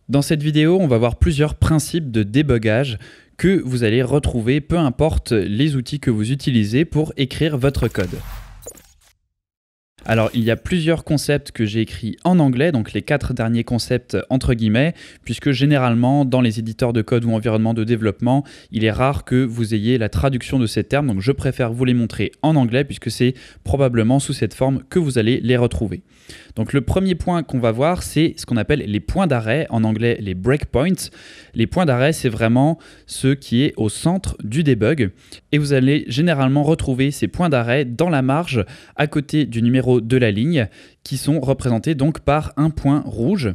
Dans cette vidéo, on va voir plusieurs principes de débugage que vous allez retrouver peu importe les outils que vous utilisez pour écrire votre code. Alors, il y a plusieurs concepts que j'ai écrits en anglais, donc les 4 derniers concepts entre guillemets, puisque généralement, dans les éditeurs de code ou environnements de développement, il est rare que vous ayez la traduction de ces termes, donc je préfère vous les montrer en anglais, puisque c'est probablement sous cette forme que vous allez les retrouver. Donc le premier point qu'on va voir, c'est ce qu'on appelle les points d'arrêt, en anglais les breakpoints. Les points d'arrêt, c'est vraiment ce qui est au centre du debug, et vous allez généralement retrouver ces points d'arrêt dans la marge à côté du numéro de la ligne, qui sont représentés donc par un point rouge.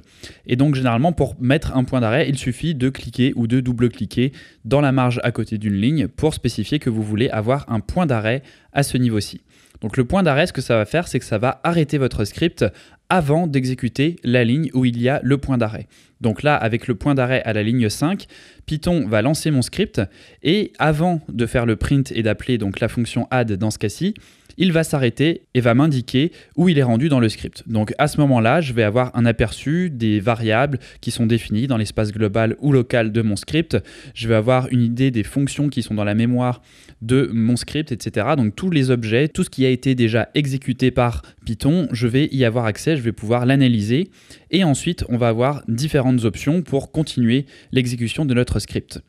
Et donc généralement pour mettre un point d'arrêt, il suffit de cliquer ou de double-cliquer dans la marge à côté d'une ligne pour spécifier que vous voulez avoir un point d'arrêt à ce niveau-ci. Donc le point d'arrêt, ce que ça va faire, c'est que ça va arrêter votre script avant d'exécuter la ligne où il y a le point d'arrêt. Donc là, avec le point d'arrêt à la ligne 5, Python va lancer mon script et avant de faire le print et d'appeler donc la fonction add dans ce cas-ci, il va s'arrêter et va m'indiquer où il est rendu dans le script. Donc à ce moment-là, je vais avoir un aperçu des variables qui sont définies dans l'espace global ou local de mon script. Je vais avoir une idée des fonctions qui sont dans la mémoire de mon script, etc. Donc tous les objets, tout ce qui a été déjà exécuté par Python, je vais y avoir accès, je vais pouvoir l'analyser. Et ensuite, on va avoir différentes options pour continuer l'exécution de notre script.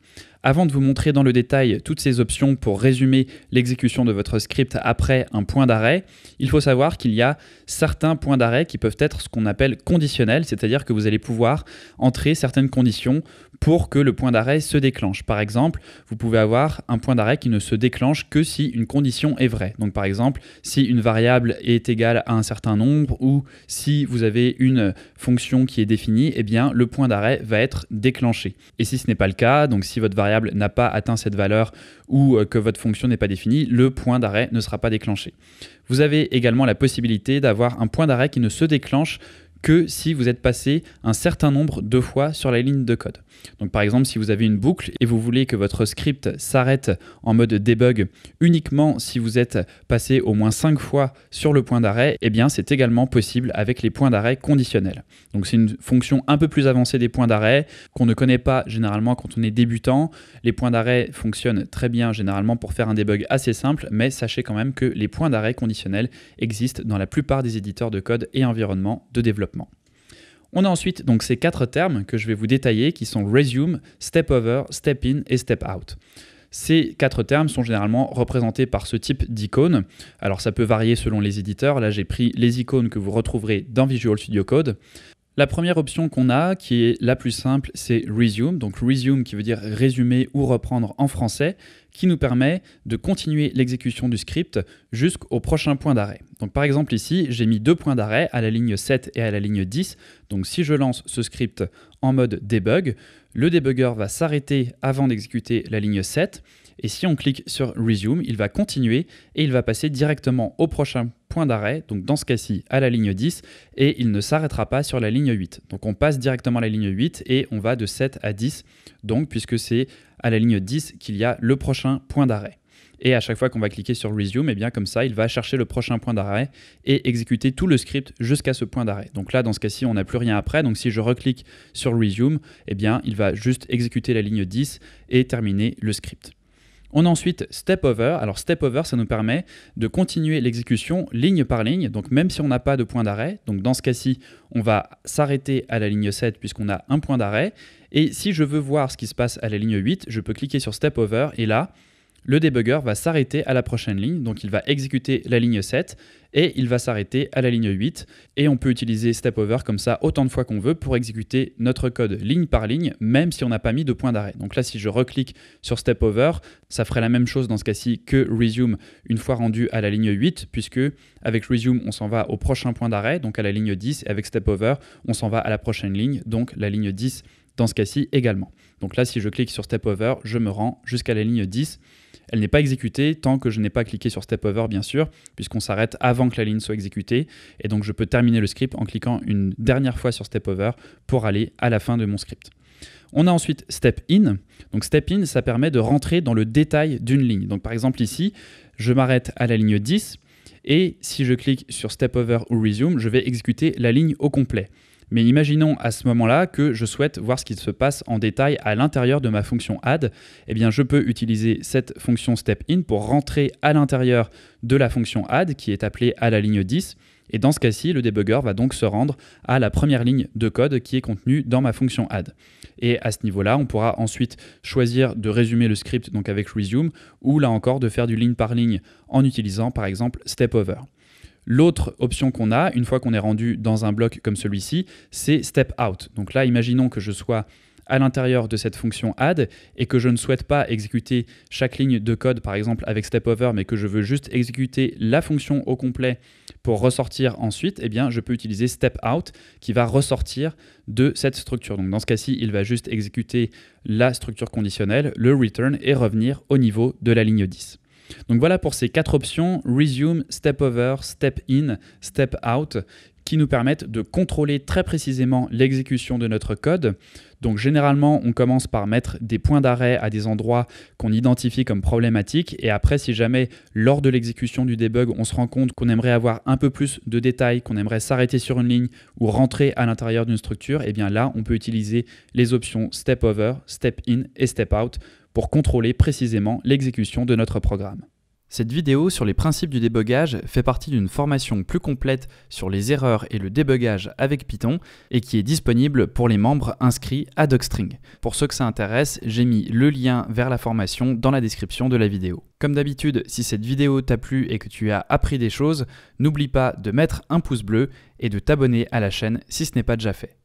Avant de vous montrer dans le détail toutes ces options pour résumer l'exécution de votre script après un point d'arrêt, il faut savoir qu'il y a certains points d'arrêt qui peuvent être ce qu'on appelle conditionnels, c'est-à-dire que vous allez pouvoir entrer certaines conditions pour que le point d'arrêt se déclenche. Par exemple, vous pouvez avoir un point d'arrêt qui ne se déclenche que si une condition est vraie. Donc par exemple, si une variable est égale à un certain nombre ou si vous avez une fonction qui est définie, eh bien le point d'arrêt va être déclenché. Et si ce n'est pas le cas, donc si votre variable n'a pas atteint cette valeur ou que votre fonction n'est pas définie, le point d'arrêt ne sera pas déclenché. Vous avez également la possibilité d'avoir un point d'arrêt qui ne se déclenche que si vous êtes passé un certain nombre de fois sur la ligne de code. Donc par exemple, si vous avez une boucle et vous voulez que votre script s'arrête en mode debug uniquement si vous êtes passé au moins 5 fois sur le point d'arrêt, eh bien c'est également possible avec les points d'arrêt conditionnels. Donc c'est une fonction un peu plus avancée des points d'arrêt qu'on ne connaît pas généralement quand on est débutant. Les points d'arrêt fonctionnent très bien généralement pour faire un debug assez simple, mais sachez quand même que les points d'arrêt conditionnels existent dans la plupart des éditeurs de code et environnements de développement. On a ensuite donc ces 4 termes que je vais vous détailler qui sont resume, step over, step in et step out. Ces 4 termes sont généralement représentés par ce type d'icônes. Alors ça peut varier selon les éditeurs. Là j'ai pris les icônes que vous retrouverez dans Visual Studio Code. La première option qu'on a, qui est la plus simple, c'est resume. Donc resume qui veut dire résumer ou reprendre en français, qui nous permet de continuer l'exécution du script jusqu'au prochain point d'arrêt. Donc par exemple ici, j'ai mis 2 points d'arrêt à la ligne 7 et à la ligne 10. Donc si je lance ce script en mode debug, le debugger va s'arrêter avant d'exécuter la ligne 7. Et si on clique sur Resume, il va continuer et il va passer directement au prochain point d'arrêt, donc dans ce cas-ci à la ligne 10, et il ne s'arrêtera pas sur la ligne 8. Donc on passe directement à la ligne 8 et on va de 7 à 10, donc puisque c'est à la ligne 10 qu'il y a le prochain point d'arrêt. Et à chaque fois qu'on va cliquer sur Resume, eh bien comme ça, il va chercher le prochain point d'arrêt et exécuter tout le script jusqu'à ce point d'arrêt. Donc là, dans ce cas-ci, on n'a plus rien après. Donc si je reclique sur Resume, eh bien il va juste exécuter la ligne 10 et terminer le script. On a ensuite Step Over. Alors Step Over, ça nous permet de continuer l'exécution ligne par ligne, donc même si on n'a pas de point d'arrêt. Donc dans ce cas-ci, on va s'arrêter à la ligne 7 puisqu'on a un point d'arrêt. Et si je veux voir ce qui se passe à la ligne 8, je peux cliquer sur Step Over et là, le debugger va s'arrêter à la prochaine ligne, donc il va exécuter la ligne 7 et il va s'arrêter à la ligne 8 et on peut utiliser Step Over comme ça autant de fois qu'on veut pour exécuter notre code ligne par ligne, même si on n'a pas mis de point d'arrêt. Donc là, si je reclique sur Step Over, ça ferait la même chose dans ce cas-ci que Resume une fois rendu à la ligne 8, puisque avec Resume, on s'en va au prochain point d'arrêt, donc à la ligne 10, et avec Step Over, on s'en va à la prochaine ligne, donc la ligne 10 dans ce cas-ci également. Donc là, si je clique sur Step Over, je me rends jusqu'à la ligne 10. Elle n'est pas exécutée tant que je n'ai pas cliqué sur Step Over, bien sûr, puisqu'on s'arrête avant que la ligne soit exécutée. Et donc, je peux terminer le script en cliquant une dernière fois sur Step Over pour aller à la fin de mon script. On a ensuite Step In. Donc, Step In, ça permet de rentrer dans le détail d'une ligne. Donc, par exemple, ici, je m'arrête à la ligne 10 et si je clique sur Step Over ou Resume, je vais exécuter la ligne au complet. Mais imaginons à ce moment-là que je souhaite voir ce qui se passe en détail à l'intérieur de ma fonction add. Eh bien, je peux utiliser cette fonction step-in pour rentrer à l'intérieur de la fonction add qui est appelée à la ligne 10. Et dans ce cas-ci, le débugger va donc se rendre à la première ligne de code qui est contenue dans ma fonction add. Et à ce niveau-là, on pourra ensuite choisir de résumer le script donc avec resume ou là encore de faire du ligne par ligne en utilisant par exemple step-over. L'autre option qu'on a, une fois qu'on est rendu dans un bloc comme celui-ci, c'est step out. Donc là, imaginons que je sois à l'intérieur de cette fonction add et que je ne souhaite pas exécuter chaque ligne de code, par exemple avec step over, mais que je veux juste exécuter la fonction au complet pour ressortir ensuite, eh bien, je peux utiliser step out qui va ressortir de cette structure. Donc dans ce cas-ci, il va juste exécuter la structure conditionnelle, le return et revenir au niveau de la ligne 10. Donc voilà pour ces 4 options, resume, step over, step in, step out, qui nous permettent de contrôler très précisément l'exécution de notre code. Donc généralement, on commence par mettre des points d'arrêt à des endroits qu'on identifie comme problématiques et après, si jamais lors de l'exécution du debug, on se rend compte qu'on aimerait avoir un peu plus de détails, qu'on aimerait s'arrêter sur une ligne ou rentrer à l'intérieur d'une structure, et bien là, on peut utiliser les options step over, step in et step out pour contrôler précisément l'exécution de notre programme. Cette vidéo sur les principes du débugage fait partie d'une formation plus complète sur les erreurs et le débugage avec Python et qui est disponible pour les membres inscrits à Docstring. Pour ceux que ça intéresse, j'ai mis le lien vers la formation dans la description de la vidéo. Comme d'habitude, si cette vidéo t'a plu et que tu as appris des choses, n'oublie pas de mettre un pouce bleu et de t'abonner à la chaîne si ce n'est pas déjà fait.